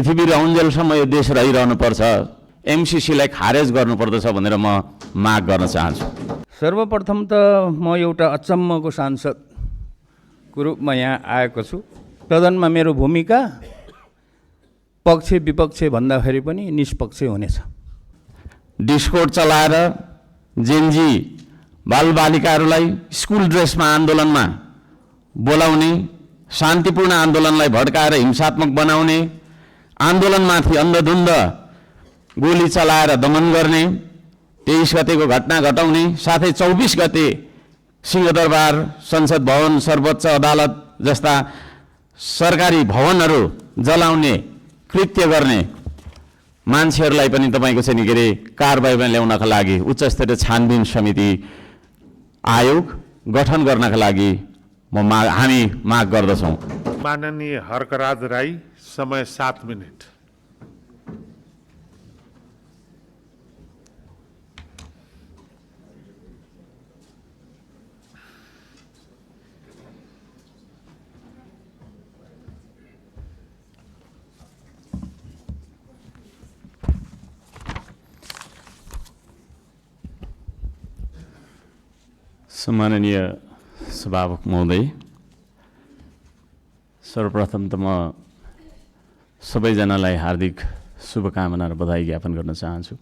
पृथ्वी रहउन्जेलसम्म यो देश रहिरहनुपर्छ, एमसीसीलाई खारेज गर्नुपर्दछ भनेर म माग गर्न चाहन्छु। सर्वप्रथम त म एउटा अचम्मको सांसदको रूपमा यहाँ आएको छु। सदनमा मेरो भूमिका पक्ष विपक्ष भन्दाखेरि पनि निष्पक्ष हुनेछ। डिस्कोड चलाएर जेनजी बालबालिकाहरूलाई स्कुल ड्रेसमा आन्दोलनमा बोलाउने, शान्तिपूर्ण आन्दोलनलाई भड्काएर हिंसात्मक बनाउने, आन्दोलनमाथि अन्धधुन्ध गोली चलाएर दमन गर्ने, 23 गतेको घटना घटाउने, साथै 24 गते सिंहदरबार, संसद भवन, सर्वोच्च अदालत जस्ता सरकारी भवनहरू जलाउने कृत्य गर्ने मान्छेहरूलाई पनि तपाईको चाहिँ के अरे कारबाहीमा ल्याउनका लागि उच्चस्तरीय छानबिन समिति आयोग गठन गर्नका लागि हामी माग गर्दछौँ। माननीय हर्कराज राई, समय 7 मिनट। सम्माननीय सभामुख महोदय, सर्वप्रथम त म सबैजनालाई हार्दिक शुभकामना र बधाई ज्ञापन गर्न चाहन्छु।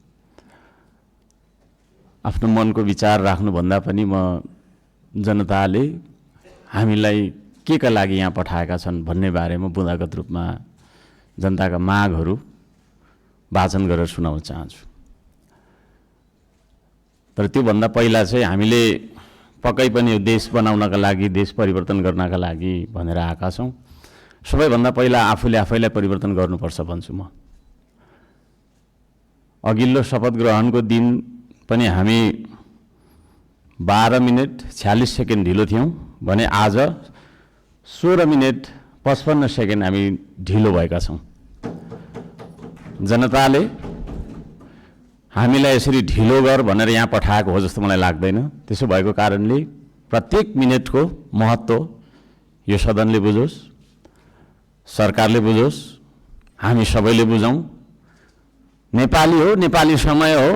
आफ्नो मनको विचार राख्नुभन्दा पनि म जनताले हामीलाई के का लागि यहाँ पठाएका छन् भन्ने बारेमा बुँदागत रूपमा जनताका मागहरू वाचन गरेर सुनाउन चाहन्छु। तर त्योभन्दा पहिला चाहिँ हामीले पक्कै पनि यो देश बनाउनका लागि, देश परिवर्तन गर्नका लागि भनेर आएका छौँ। सबैभन्दा पहिला आफैलाई परिवर्तन गर्नुपर्छ भन्छु म। अघिल्लो शपथ ग्रहणको दिन पनि हामी 12 मिनट 46 सेकेन्ड ढिलो थियौँ भने आज 16 मिनट 55 सेकेन्ड हामी ढिलो भएका छौँ। जनताले हामीलाई यसरी ढिलो गर भनेर यहाँ पठाएको हो जस्तो मलाई लाग्दैन। त्यसो भएको कारणले प्रत्येक मिनटको महत्त्व यो सदनले बुझोस्, सरकारले बुझोस्, हामी सबैले बुझौँ। नेपाली हो, नेपाली समय हो,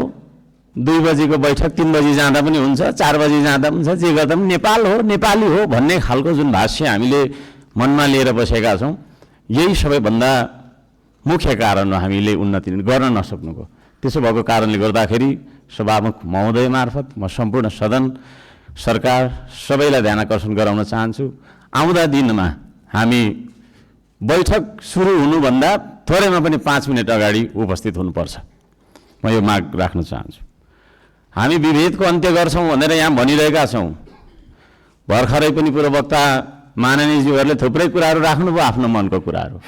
2 बजीको बैठक 3 बजी जाँदा पनि हुन्छ, 4 बजी जाँदा पनि हुन्छ, जे गर्दा पनि नेपाल हो, नेपाली हो भन्ने खालको जुन भाष्य हामीले मनमा लिएर बसेका छौँ, यही सबैभन्दा मुख्य कारण हो हामीले उन्नति गर्न नसक्नुको। त्यसो भएको कारणले गर्दाखेरि सभामुख महोदय मार्फत म सम्पूर्ण सदन, सरकार सबैलाई ध्यान आकर्षण गराउन चाहन्छु। आउँदा दिनमा हामी बैठक सुरु हुनुभन्दा थोरैमा पनि 5 मिनट अगाडि उपस्थित हुनुपर्छ। म यो माग राख्न चाहन्छु। हामी विभेदको अन्त्य गर्छौँ भनेर यहाँ भनिरहेका छौँ। भर्खरै पनि पूर्ववक्ता माननीयज्यूहरूले थुप्रै कुराहरू राख्नुभयो, आफ्नो मनको कुराहरू।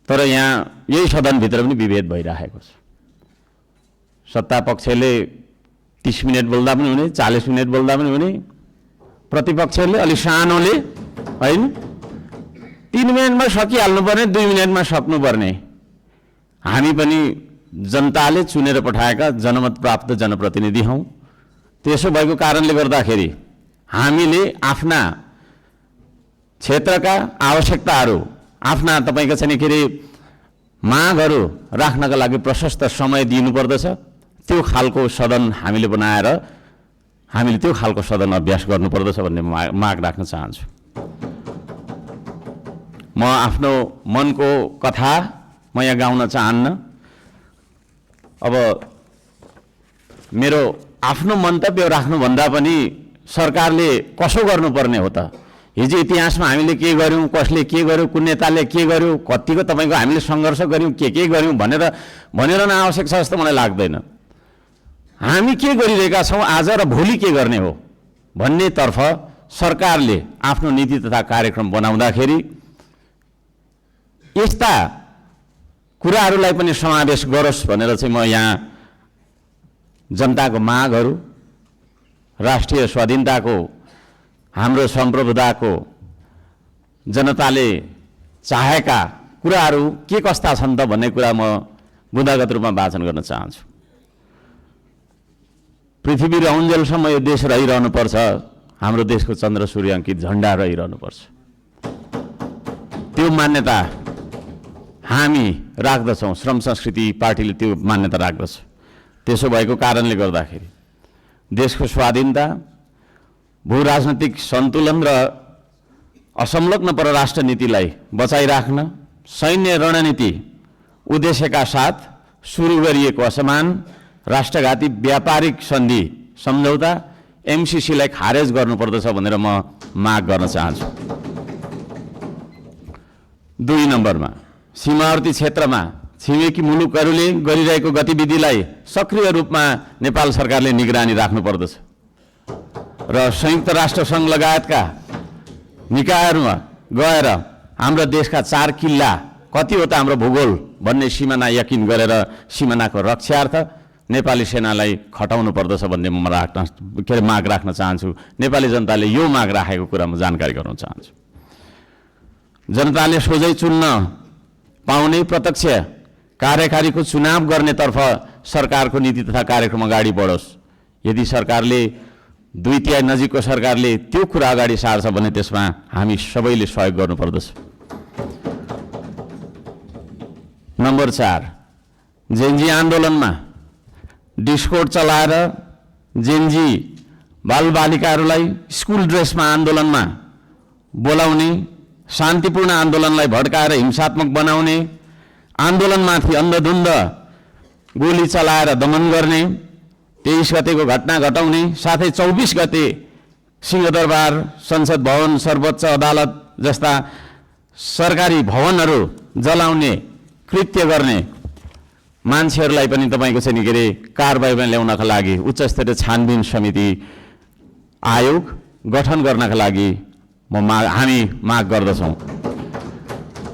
तर यहाँ यही सदनभित्र पनि विभेद भइरहेको छ। सत्ता पक्षले 30 मिनट बोल्दा पनि हुने, 40 मिनट बोल्दा पनि हुने, प्रतिपक्षले अलि सानोले होइन 3 मिनटमा सकिहाल्नुपर्ने, 2 मिनटमा सक्नुपर्ने। हामी पनि जनताले चुनेर पठाएका जनमत प्राप्त जनप्रतिनिधि हौँ। त्यसो भएको कारणले गर्दाखेरि हामीले आफ्ना क्षेत्रका आवश्यकताहरू, आफ्ना तपाईको चाहिँ के अरे मागहरू राख्नका लागि प्रशस्त समय दिनुपर्दछ। त्यो खालको सदन हामीले बनाएर हामीले त्यो खालको सदन अभ्यास गर्नुपर्दछ भन्ने माग राख्न चाहन्छु। म आफ्नो मनको कथा म यहाँ गाउन चाहन्न। अब मेरो आफ्नो मन्तव्य राख्नुभन्दा पनि सरकारले कसो गर्नुपर्ने हो त? हिजो इतिहासमा हामीले के गर्यौँ, कसले के गर्यो, कुन नेताले के गर्यो, कतिको तपाईँको हामीले सङ्घर्ष गऱ्यौँ, के गर्यौँ भनेर आवश्यक छ जस्तो मलाई लाग्दैन। हामी के गरिरहेका छौँ आज र भोलि के गर्ने हो भन्नेतर्फ सरकारले आफ्नो नीति तथा कार्यक्रम बनाउँदाखेरि यस्ता कुराहरूलाई पनि समावेश गरोस् भनेर चाहिँ म यहाँ जनताको मागहरू, राष्ट्रिय स्वाधीनताको, हाम्रो सम्प्रभुताको, जनताले चाहेका कुराहरू के कस्ता छन् त भन्ने कुरा म बुँदागत रूपमा वाचन गर्न चाहन्छु। पृथ्वी रहउन्जेलसम्म यो देश रहिरहनुपर्छ, हाम्रो देशको चन्द्र सूर्य अङ्कित झण्डा रहिरहनुपर्छ। त्यो मान्यता हामी राख्दछौँ, श्रम संस्कृति पार्टीले त्यो मान्यता राख्दछ। त्यसो भएको कारणले गर्दाखेरि देशको स्वाधीनता, भू राजनैतिक सन्तुलन र असंलग्न परराष्ट्र नीतिलाई बचाइराख्न सैन्य रणनीति उद्देश्यका साथ सुरु गरिएको असमान राष्ट्रघाती व्यापारिक सन्धि सम्झौता एमसिसीलाई खारेज गर्नुपर्दछ भनेर म माग गर्न चाहन्छु। 2 नम्बरमा सीमावर्ती क्षेत्रमा छिमेकी मुलुकहरूले गरिरहेको गतिविधिलाई सक्रिय रूपमा नेपाल सरकारले निगरानी राख्नुपर्दछ र संयुक्त राष्ट्रसङ्घ लगायतका निकायहरूमा गएर हाम्रो देशका 4 किल्ला कति हो त हाम्रो भूगोल भन्ने सिमाना यकिन गरेर सिमानाको रक्षार्थ नेपाली सेनालाई खटाउनु पर्दछ भन्ने म माग राख्न चाहन्छु। नेपाली जनताले यो माग राखेको कुरा म जानकारी गराउन चाहन्छु। जनताले सोझै चुन्न पाउने प्रत्यक्ष कार्यकारीको चुनाव गर्नेतर्फ सरकारको नीति तथा कार्यक्रम अगाडि बढोस्। यदि सरकारले 2/3 नजिकको सरकारले त्यो कुरा अगाडि सार्छ भने त्यसमा हामी सबैले सहयोग गर्नुपर्दछ। नम्बर 4, जेनजी आन्दोलनमा डिस्कोड चलाएर जेनजी बालबालिकाहरूलाई स्कुल ड्रेसमा आन्दोलनमा बोलाउने, शान्तिपूर्ण आन्दोलनलाई भड्काएर हिंसात्मक बनाउने, आन्दोलनमाथि अन्धधुन्ध गोली चलाएर दमन गर्ने, 23 गतेको घटना घटाउने, साथै 24 गते सिंहदरबार, संसद भवन, सर्वोच्च अदालत जस्ता सरकारी भवनहरू जलाउने कृत्य गर्ने मान्छेहरूलाई पनि तपाईँको चाहिँ नि के अरे कारबाहीमा ल्याउनका लागि उच्च स्तरीय छानबिन समिति आयोग गठन गर्नका लागि हामी माग गर्दछौँ।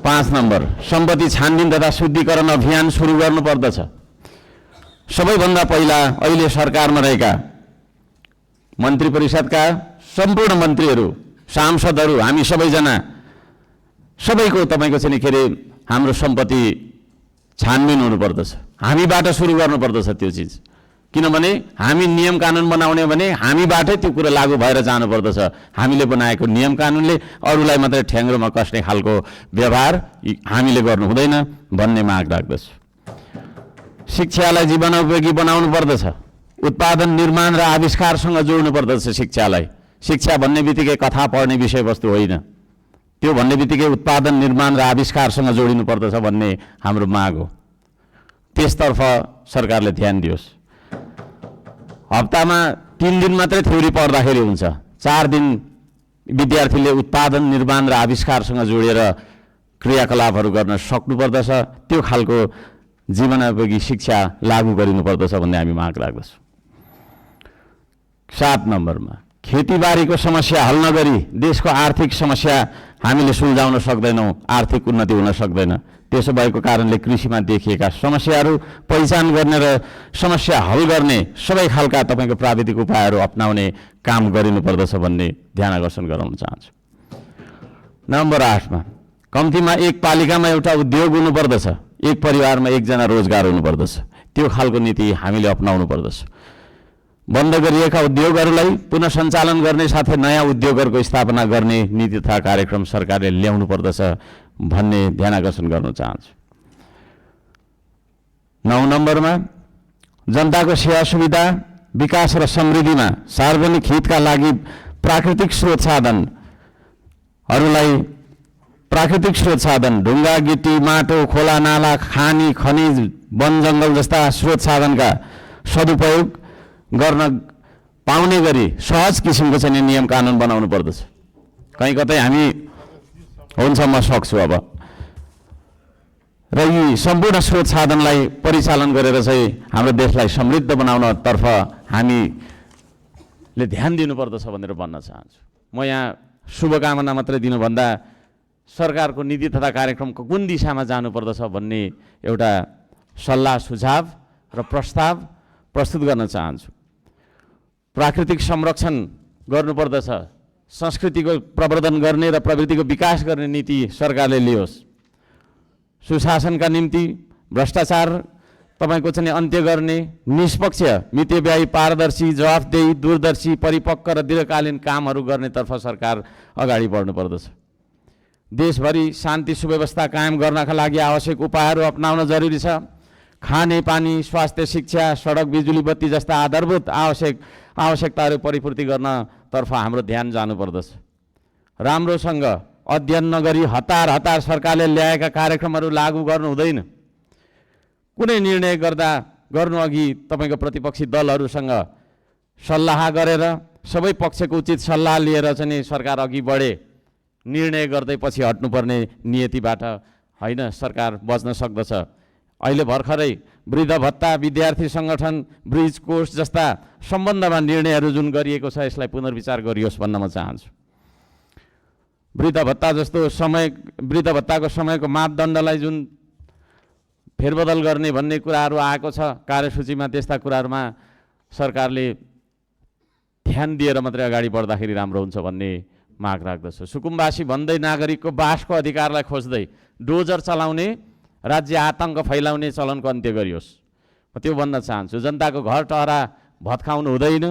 5 नम्बर, सम्पत्ति छानबिन तथा शुद्धिकरण अभियान सुरु गर्नुपर्दछ। सबैभन्दा पहिला अहिले सरकारमा रहेका मन्त्री परिषदका सम्पूर्ण मन्त्रीहरू, सांसदहरू, हामी सबैजना सबैको तपाईँको चाहिँ नि के अरे हाम्रो सम्पत्ति छानबिन हुनुपर्दछ। हामीबाट सुरु गर्नुपर्दछ त्यो चिज, किनभने हामी नियम कानुन बनाउने भने हामीबाटै त्यो कुरा लागू भएर जानुपर्दछ। हामीले बनाएको नियम कानुनले अरूलाई मात्रै ठ्याङ्ग्रोमा कस्ने खालको व्यवहार हामीले गर्नु हुँदैन भन्ने माग राख्दछु। शिक्षालाई जीवनोपयोगी बनाउनु पर्दछ। उत्पादन, निर्माण र आविष्कारसँग जोड्नु पर्दछ शिक्षालाई। शिक्षा भन्ने बित्तिकै कथा पढ्ने विषयवस्तु होइन, त्यो भन्ने बित्तिकै उत्पादन, निर्माण र आविष्कारसँग जोडिनु पर्दछ भन्ने हाम्रो माग हो। त्यसतर्फ सरकारले ध्यान दियोस्। हप्तामा 3 दिन मात्रै थ्योरी पढ्दाखेरि हुन्छ, 4 दिन विद्यार्थीले उत्पादन, निर्माण र आविष्कारसँग जोडेर क्रियाकलापहरू गर्न सक्नुपर्दछ। त्यो खालको जीवनोपयोगी शिक्षा लागू गरिनुपर्दछ भन्ने हामी माग राख्दछौँ। 7 नम्बरमा खेतीबारीको समस्या हल नगरी देशको आर्थिक समस्या हामीले सुल्झाउन सक्दैनौँ, आर्थिक उन्नति हुन सक्दैन। त्यसो भएको कारणले कृषिमा देखिएका समस्याहरू पहिचान गर्ने र समस्या हल गर्ने सबै खालका तपाईँको प्राविधिक उपायहरू अपनाउने काम गरिनुपर्दछ भन्ने ध्यान आकर्षण गराउन चाहन्छु। नम्बर 8मा कम्तीमा एक पालिकामा एउटा उद्योग हुनुपर्दछ, एक परिवारमा एकजना रोजगार हुनुपर्दछ। त्यो खालको नीति हामीले अपनाउनु पर्दछ। बन्द गरिएका उद्योगहरूलाई पुनः सञ्चालन गर्ने साथै नयाँ उद्योगहरूको स्थापना गर्ने नीति तथा कार्यक्रम सरकारले ल्याउनु पर्दछ भन्ने ध्यान आकर्षण गर्न चाहन्छु। 9 नम्बरमा जनताको सेवा सुविधा, विकास र समृद्धिमा सार्वजनिक हितका लागि प्राकृतिक स्रोत साधन ढुङ्गा, गिटी, माटो, खोला, नाला, खानी, खनिज, वन जङ्गल जस्ता स्रोत साधनका सदुपयोग गर्न पाउने गरी सहज किसिमको चाहिँ नियम कानुन बनाउनु पर्दछ। कहीँ कतै हामी हुन्छ म सक्छु अब र यी सम्पूर्ण स्रोत साधनलाई परिचालन गरेर चाहिँ हाम्रो देशलाई समृद्ध बनाउनतर्फ हामीले ध्यान दिनुपर्दछ भनेर भन्न चाहन्छु। म यहाँ शुभकामना मात्रै दिनुभन्दा सरकारको नीति तथा कार्यक्रमको कुन दिशामा जानुपर्दछ भन्ने एउटा सल्लाह सुझाव र प्रस्ताव प्रस्तुत गर्न चाहन्छु। प्राकृतिक संरक्षण गर्नुपर्दछ, संस्कृतिको प्रवर्धन गर्ने र प्रवृत्तिको विकास गर्ने नीति सरकारले लियोस्। सुशासनका निम्ति भ्रष्टाचार तपाईँको चाहिँ अन्त्य गर्ने, निष्पक्ष, मितव्ययी, पारदर्शी, जवाफदेही, दूरदर्शी, परिपक्व र दीर्घकालीन कामहरू गर्नेतर्फ सरकार अगाडि बढ्नु पर्दछ। देशभरि शान्ति सुव्यवस्था कायम गर्नका लागि आवश्यक उपायहरू अपनाउन जरुरी छ। खाने पानी, स्वास्थ्य, शिक्षा, सडक, बिजुली बत्ती जस्ता आधारभूत आवश्यकताहरू परिपूर्ति गर्नतर्फ हाम्रो ध्यान जानुपर्दछ। राम्रोसँग अध्ययन नगरी हतार हतार सरकारले ल्याएका कार्यक्रमहरू लागू गर्नु हुँदैन। कुनै निर्णय गर्नुअघि तपाईँको प्रतिपक्षी दलहरूसँग सल्लाह गरेर सबै पक्षको उचित सल्लाह लिएर चाहिँ सरकार अघि बढे। निर्णय गर्दै पछि हट्नुपर्ने नियतिबाट होइन सरकार बच्न सक्दछ। अहिले भर्खरै वृद्ध भत्ता, विद्यार्थी सङ्गठन, ब्रिज कोर्स जस्ता सम्बन्धमा निर्णयहरू जुन गरिएको छ यसलाई पुनर्विचार गरियोस् भन्न म चाहन्छु। वृद्ध भत्ताको समयको मापदण्डलाई जुन फेरबदल गर्ने भन्ने कुराहरू आएको छ कार्यसूचीमा, त्यस्ता कुराहरूमा सरकारले ध्यान दिएर मात्रै अगाडि बढ्दाखेरि राम्रो हुन्छ भन्ने माग राख्दछु। सुकुम्बासी भन्दै नागरिकको बासको अधिकारलाई खोज्दै डोजर चलाउने, राज्य आतङ्क फैलाउने चलनको अन्त्य गरियोस्। म त्यो भन्न चाहन्छु। जनताको घर टहरा भत्काउनु हुँदैन।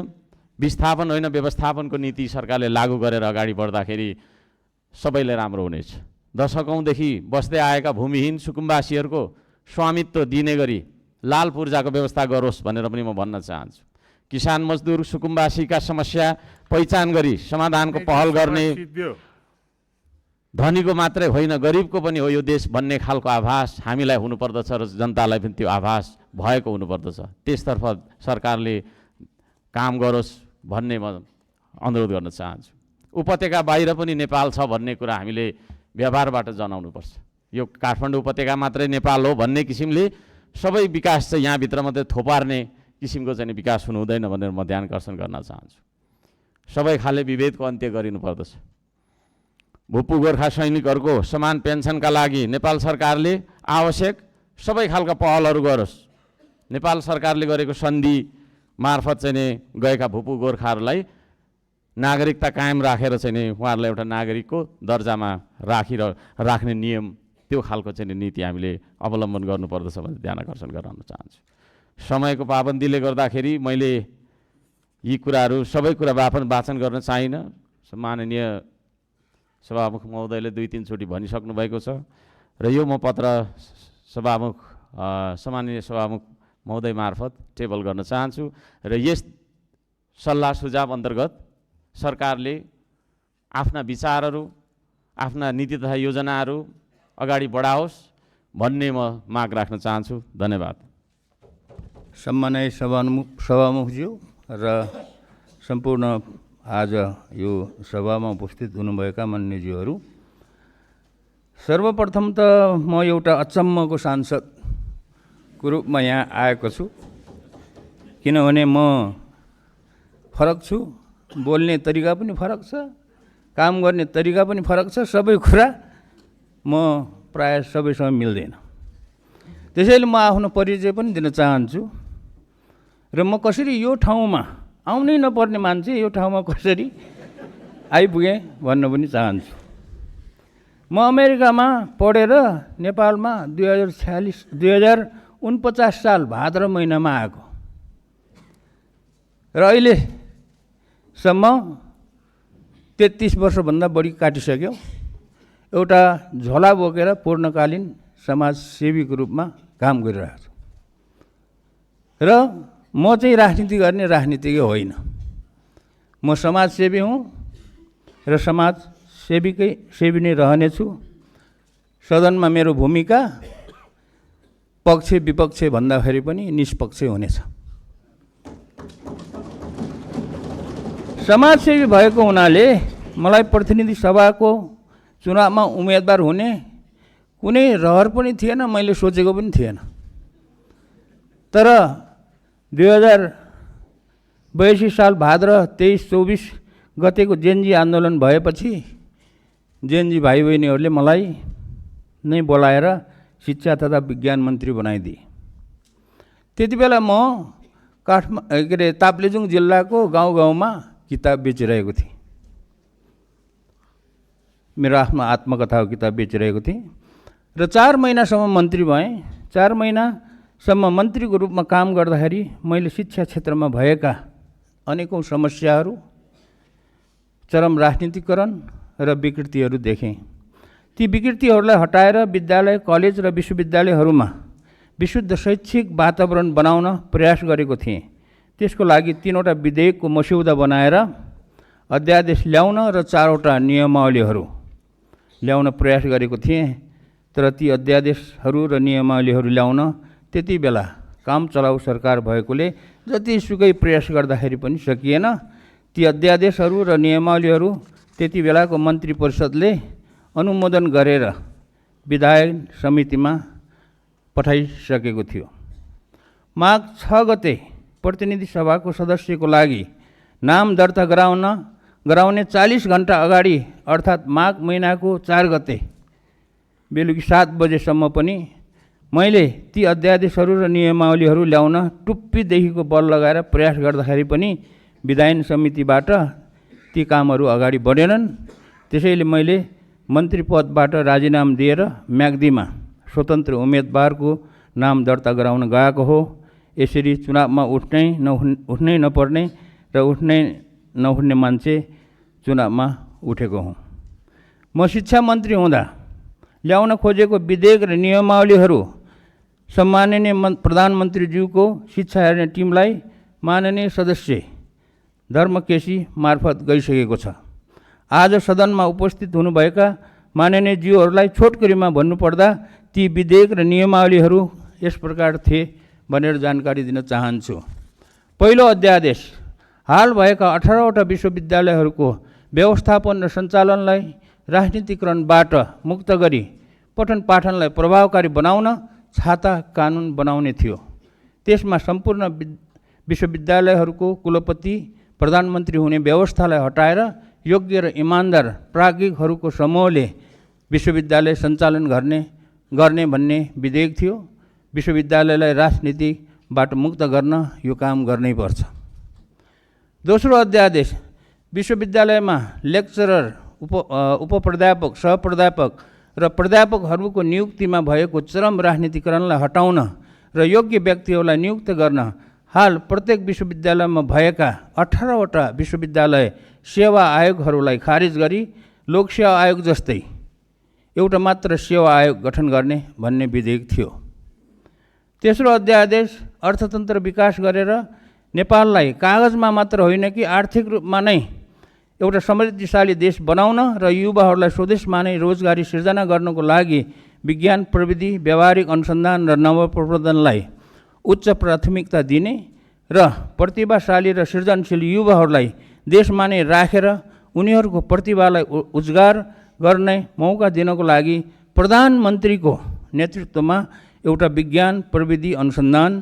विस्थापन होइन व्यवस्थापनको नीति सरकारले लागू गरेर अगाडि बढ्दाखेरि सबैलाई राम्रो हुनेछ। दशकौँदेखि बस्दै आएका भूमिहीन सुकुम्बासीहरूको स्वामित्व दिने गरी लाल पूर्जाको व्यवस्था गरोस् भनेर पनि म भन्न चाहन्छु। किसान मजदुर सुकुम्बासीका समस्या पहिचान गरी समाधानको पहल गर्ने धनीको मात्रै होइन गरिबको पनि हो यो देश भन्ने खालको आभास हामीलाई हुनुपर्दछ र जनतालाई पनि त्यो आभास भएको हुनुपर्दछ। त्यसतर्फ सरकारले काम गरोस् भन्ने म अनुरोध गर्न चाहन्छु। उपत्यका बाहिर पनि नेपाल छ भन्ने कुरा हामीले व्यवहारबाट जनाउनुपर्छ। यो काठमाडौँ उपत्यका मात्रै नेपाल हो भन्ने किसिमले सबै विकास चाहिँ यहाँभित्र मात्रै थोपार्ने किसिमको चाहिँ विकास हुनु हुँदैन भनेर म ध्यानकर्षण गर्न चाहन्छु। सबै खाले विभेदको अन्त्य गरिनुपर्दछ। भूपू गोर्खा सैनिकहरूको समान पेन्सनका लागि नेपाल सरकारले आवश्यक सबै खालका पहलहरू गरोस्। नेपाल सरकारले गरेको सन्धि मार्फत चाहिँ गएका भूपू गोर्खाहरूलाई नागरिकता कायम राखेर चाहिँ उहाँहरूलाई एउटा नागरिकको दर्जामा राख्ने नियम, त्यो खालको चाहिँ नीति हामीले अवलम्बन गर्नुपर्दछ भनेर ध्यान आकर्षण गराउन चाहन्छु। समयको पाबन्दीले गर्दाखेरि मैले यी कुराहरू सबै कुरा वाचन गर्न चाहिनँ। माननीय सभामुख महोदयले 2-3 चोटि भनिसक्नु भएको छ र यो म पत्र सम्माननीय सभामुख महोदय मार्फत टेबल गर्न चाहन्छु र यस सल्लाह सुझाव अन्तर्गत सरकारले आफ्ना विचारहरू, आफ्ना नीति तथा योजनाहरू अगाडि बढाओस् भन्ने म माग राख्न चाहन्छु। धन्यवाद। सम्माननीय सभामुखज्यू र सम्पूर्ण आज यो सभामा उपस्थित हुनुभएका मान्यज्यूहरू, सर्वप्रथम त म एउटा अचम्मको सांसदको रूपमा यहाँ आएको छु। किनभने म फरक छु, बोल्ने तरिका पनि फरक छ, काम गर्ने तरिका पनि फरक छ, सबै कुरा म प्रायः सबैसँग मिल्दैन। त्यसैले म आफ्नो परिचय पनि दिन चाहन्छु र म कसरी यो ठाउँमा आउनै नपर्ने मान्छे यो ठाउँमा कसरी आइपुगेँ भन्न पनि चाहन्छु। म अमेरिकामा पढेर नेपालमा 2049 साल भाद्र महिनामा आएको र अहिलेसम्म 33 वर्षभन्दा बढी काटिसक्यो। एउटा झोला बोकेर पूर्णकालीन समाजसेवीको रूपमा काम गरिरहेको छु र म चाहिँ राजनीति गर्ने राजनीतिज्ञ होइन। म समाजसेवी हुँ र सेवी नै रहनेछु। सदनमा मेरो भूमिका पक्ष विपक्ष भन्दाखेरि पनि निष्पक्ष हुनेछ। समाजसेवी भएको हुनाले मलाई प्रतिनिधि सभाको चुनावमा उम्मेदवार हुने कुनै रहर पनि थिएन, मैले सोचेको पनि थिएन। तर 2082 साल भाद्र 23-24 गतेको जेएनजी आन्दोलन भएपछि जेएनजी भाइ बहिनीहरूले मलाई नै बोलाएर शिक्षा तथा विज्ञान मन्त्री बनाइदिए। त्यति बेला म ताप्लेजुङ जिल्लाको गाउँ गाउँमा किताब बेचिरहेको थिएँ। मेरो आफ्नो आत्मकथाको किताब बेचिरहेको थिएँ र 4 महिनासम्म मन्त्री भएँ। 4 महिनासम्म मन्त्रीको रूपमा काम गर्दाखेरि मैले शिक्षा क्षेत्रमा भएका अनेकौँ समस्याहरू, चरम राजनीतिकरण र विकृतिहरू देखेँ। ती विकृतिहरूलाई हटाएर विद्यालय, कलेज र विश्वविद्यालयहरूमा विशुद्ध शैक्षिक वातावरण बनाउन प्रयास गरेको थिएँ। त्यसको लागि 3वटा विधेयकको मस्यौदा बनाएर अध्यादेश ल्याउन र 4वटा नियमावलीहरू ल्याउन प्रयास गरेको थिएँ। तर ती अध्यादेशहरू र नियमावलीहरू ल्याउन त्यति बेला काम चलाउ सरकार भएकोले जतिसुकै प्रयास गर्दाखेरि पनि सकिएन। ती अध्यादेशहरू र नियमावलीहरू त्यति बेलाको मन्त्री परिषदले अनुमोदन गरेर विधायन समितिमा पठाइसकेको थियो। माघ 6 गते प्रतिनिधि सभाको सदस्यको लागि नाम दर्ता गराउने 40 घण्टा अगाडि अर्थात् माघ महिनाको 4 गते बेलुकी 7 बजेसम्म पनि मैले ती अध्यादेशहरू र नियमावलीहरू ल्याउन टुप्पीदेखिको बल लगाएर प्रयास गर्दाखेरि पनि विधायन समितिबाट ती कामहरू अगाडि बढेनन्। त्यसैले मैले मन्त्री पदबाट राजीनामा दिएर म्याग्दीमा स्वतन्त्र उम्मेदवारको नाम दर्ता गराउन गएको हो। यसरी चुनावमा उठ्नै नपर्ने र उठ्नै नहुने मान्छे चुनावमा उठेको हुँ। म शिक्षा मन्त्री हुँदा ल्याउन खोजेको विधेयक र नियमावलीहरू सम्माननीय प्रधानमन्त्रीज्यूको शिक्षा हेर्ने टिमलाई माननीय सदस्य धर्मकेशी मार्फत गइसकेको छ। आज सदनमा उपस्थित हुनुभएका माननीय ज्यूहरूलाई छोटकरीमा भन्नुपर्दा ती विधेयक र नियमावलीहरू यस प्रकार थिए भनेर जानकारी दिन चाहन्छु। पहिलो अध्यादेश हाल भएका 18वटा विश्वविद्यालयहरूको व्यवस्थापन र सञ्चालनलाई राजनीतिकरणबाट मुक्त गरी पठन पाठनलाई प्रभावकारी बनाउन छाता कानुन बनाउने थियो। त्यसमा सम्पूर्ण विश्वविद्यालयहरूको कुलपति प्रधानमन्त्री हुने व्यवस्थालाई हटाएर योग्य र इमान्दार प्राज्ञिकहरूको समूहले विश्वविद्यालय सञ्चालन गर्ने भन्ने विधेयक थियो। विश्वविद्यालयलाई राजनीतिबाट मुक्त गर्न यो काम गर्नै पर्छ। दोस्रो अध्यादेश विश्वविद्यालयमा लेक्चरर, उपप्राध्यापक, सहप्राध्यापक र प्राध्यापकहरूको नियुक्तिमा भएको चरम राजनीतिकरणलाई हटाउन र योग्य व्यक्तिहरूलाई नियुक्त गर्न हाल प्रत्येक विश्वविद्यालयमा भएका 18वटा विश्वविद्यालय सेवा आयोगहरूलाई खारिज गरी लोकसेवा आयोग जस्तै एउटा मात्र सेवा आयोग गठन गर्ने भन्ने विधेयक थियो। तेस्रो अध्यादेश अर्थतन्त्र विकास गरेर नेपाललाई कागजमा मात्र होइन कि आर्थिक रूपमा नै एउटा समृद्धिशाली देश बनाउन र युवाहरूलाई स्वदेशमा नै रोजगारी सिर्जना गर्नको लागि विज्ञान, प्रविधि, व्यावहारिक अनुसन्धान र नवप्रवर्धनलाई उच्च प्राथमिकता दिने र प्रतिभाशाली र सृजनशील युवाहरूलाई देशमा नै राखेर उनीहरूको प्रतिभालाई उजागर गर्ने मौका दिनको लागि प्रधानमन्त्रीको नेतृत्वमा एउटा विज्ञान, प्रविधि, अनुसन्धान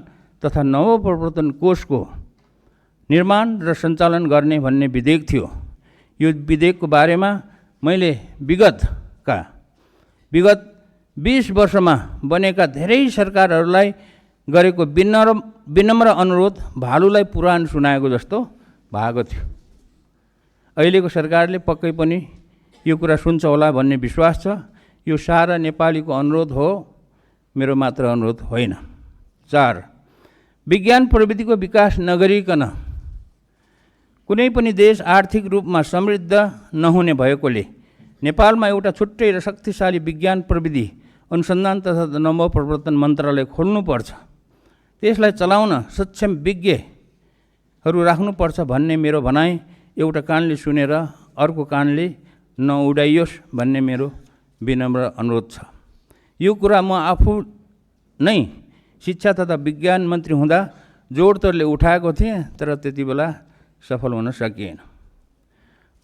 तथा नवप्रवर्धन कोषको निर्माण र सञ्चालन गर्ने भन्ने विधेयक थियो। यो विधेयकको बारेमा मैले विगत 20 वर्षमा बनेका धेरै सरकारहरूलाई गरेको विनम्र अनुरोध भालुलाई पुराण सुनाएको जस्तो भएको थियो। अहिलेको सरकारले पक्कै पनि यो कुरा सुन्छ होला भन्ने विश्वास छ। यो सारा नेपालीको अनुरोध हो, मेरो मात्र अनुरोध होइन। 4. विज्ञान प्रविधिको विकास नगरिकन कुनै पनि देश आर्थिक रूपमा समृद्ध नहुने भएकोले नेपालमा एउटा छुट्टै र शक्तिशाली विज्ञान प्रविधि अनुसन्धान तथा नवप्रवर्धन मन्त्रालय खोल्नुपर्छ। त्यसलाई चलाउन सक्षम विज्ञहरू राख्नुपर्छ भन्ने मेरो भनाइ एउटा कानले सुनेर अर्को कानले नउडाइयोस् भन्ने मेरो विनम्र अनुरोध छ। यो कुरा म आफू नै शिक्षा तथा विज्ञान मन्त्री हुँदा जोडतोडले उठाएको थिएँ, तर त्यति बेला सफल हुन सकिएन।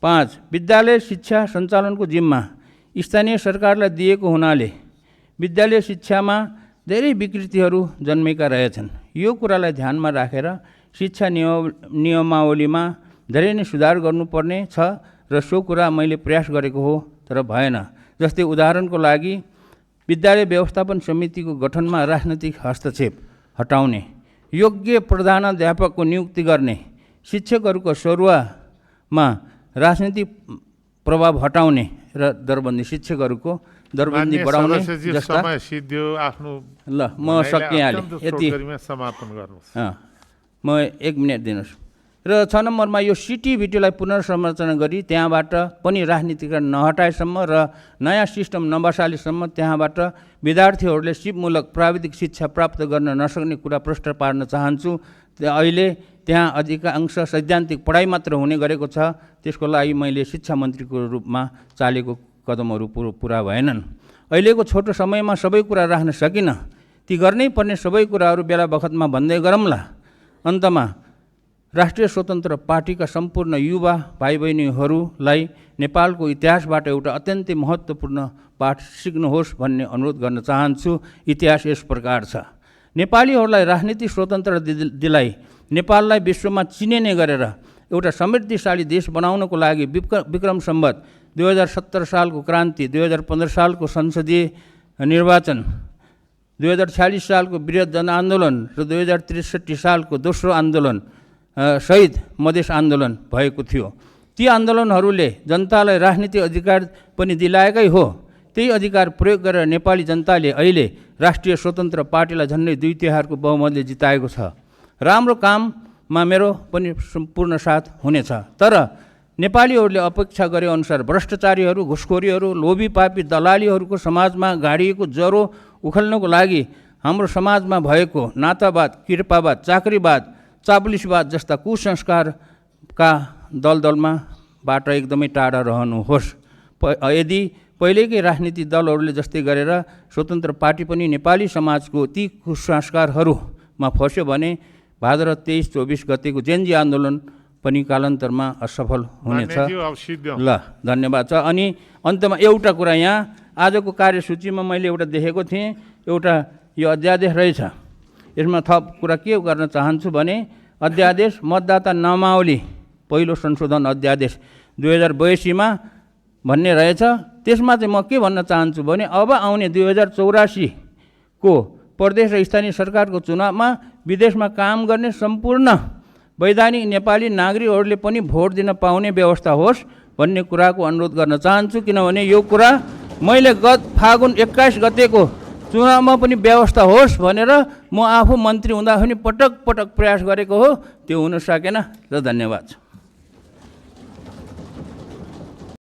5. विद्यालय शिक्षा सञ्चालनको जिम्मा स्थानीय सरकारलाई दिएको हुनाले विद्यालय शिक्षामा धेरै विकृतिहरू जन्मेका रहेछन्। यो कुरालाई ध्यानमा राखेर शिक्षा नियमावलीमा धेरै नै सुधार गर्नुपर्ने छ र सो कुरा मैले प्रयास गरेको हो, तर भएन। जस्तै उदाहरणको लागि विद्यालय व्यवस्थापन समितिको गठनमा राजनैतिक हस्तक्षेप हटाउने, योग्य प्रधानाध्यापकको नियुक्ति गर्ने, शिक्षकहरूको सरुवामा राजनीतिक प्रभाव हटाउने र दरबन्दी, शिक्षकहरूको दरबन्दी बढाउने जस्ता। समय सिद्धियो आफ्नो। ल म सकिहालेँ, यति समापन गर्नुहोस्। म 1 मिनट दिनुहोस्। र 6 नम्बरमा यो सिटिभिटीलाई पुनर्संरचना गरी त्यहाँबाट पनि राजनीतिकरण नहटाएसम्म र नयाँ सिस्टम नबसालेसम्म त्यहाँबाट विद्यार्थीहरूले सिपमूलक प्राविधिक शिक्षा प्राप्त गर्न नसक्ने कुरा प्रष्ट पार्न चाहन्छु। अहिले त्यहाँ अधिकांश सैद्धान्तिक पढाइ मात्र हुने गरेको छ। त्यसको लागि मैले शिक्षा मन्त्रीको रूपमा चालेको कदमहरू पुरा भएनन्। अहिलेको छोटो समयमा सबै कुरा राख्न सकिनँ। ती गर्नै पर्ने सबै कुराहरू बेला बखतमा भन्दै गरौँला। अन्तमा राष्ट्रिय स्वतन्त्र पार्टीका सम्पूर्ण युवा भाइ बहिनीहरूलाई नेपालको इतिहासबाट एउटा अत्यन्तै महत्त्वपूर्ण पाठ सिक्नुहोस् भन्ने अनुरोध गर्न चाहन्छु। इतिहास यस प्रकार छ। नेपालीहरूलाई राजनीतिक स्वतन्त्र दिलाई नेपाललाई विश्वमा चिनिने गरेर एउटा समृद्धिशाली देश बनाउनको लागि विक्रम सम्वत 2070 सालको क्रान्ति, 2015 सालको संसदीय निर्वाचन, 2046 सालको वृहत जनआन्दोलन र 2063 सालको दोस्रो आन्दोलन शहीद मधेस आन्दोलन भएको थियो। ती आन्दोलनहरूले जनतालाई राजनीतिक अधिकार पनि दिलाएकै हो। त्यही अधिकार प्रयोग गरेर नेपाली जनताले अहिले राष्ट्रिय स्वतन्त्र पार्टीलाई झन्डै 2/3 बहुमतले जिताएको छ। राम्रो काममा मेरो पनि सम्पूर्ण साथ हुनेछ। तर नेपालीहरूले अपेक्षा गरे अनुसार भ्रष्टाचारीहरू, घुसखोरीहरू, लोभी पापी दलालीहरूको समाजमा गाडिएको ज्वरो उखल्नको लागि हाम्रो समाजमा भएको नातावाद, कृपावाद, चाकरीवाद, चापुलिसवाद जस्ता कुसंस्कारका दलदलमाबाट एकदमै टाढा रहनुहोस्। यदि पहिलेकै राजनीतिक दलहरूले जस्तै गरेर स्वतन्त्र पार्टी पनि नेपाली समाजको ती कुसंस्कारहरूमा फस्यो भने भाद्र 23-24 गतेको जेनजी आन्दोलन पनि कालान्तरमा असफल हुनेछ। ल, धन्यवाद छ। अनि अन्तमा एउटा कुरा, यहाँ आजको कार्यसूचीमा मैले एउटा देखेको थिएँ, एउटा यो अध्यादेश रहेछ। यसमा थप कुरा के गर्न चाहन्छु भने अध्यादेश मतदाता नामावली पहिलो संशोधन अध्यादेश 2082 भन्ने रहेछ। त्यसमा चाहिँ म के भन्न चाहन्छु भने अब आउने 2084 को प्रदेश र स्थानीय सरकारको चुनावमा विदेशमा काम गर्ने सम्पूर्ण वैधानिक नेपाली नागरिकहरूले पनि भोट दिन पाउने व्यवस्था होस् भन्ने कुराको अनुरोध गर्न चाहन्छु। किनभने यो कुरा मैले गत फागुन 21 गतेको चुनावमा पनि व्यवस्था होस् भनेर म आफू मन्त्री हुँदाखेरि पटक पटक प्रयास गरेको हो। त्यो हुन सकेन। र धन्यवाद।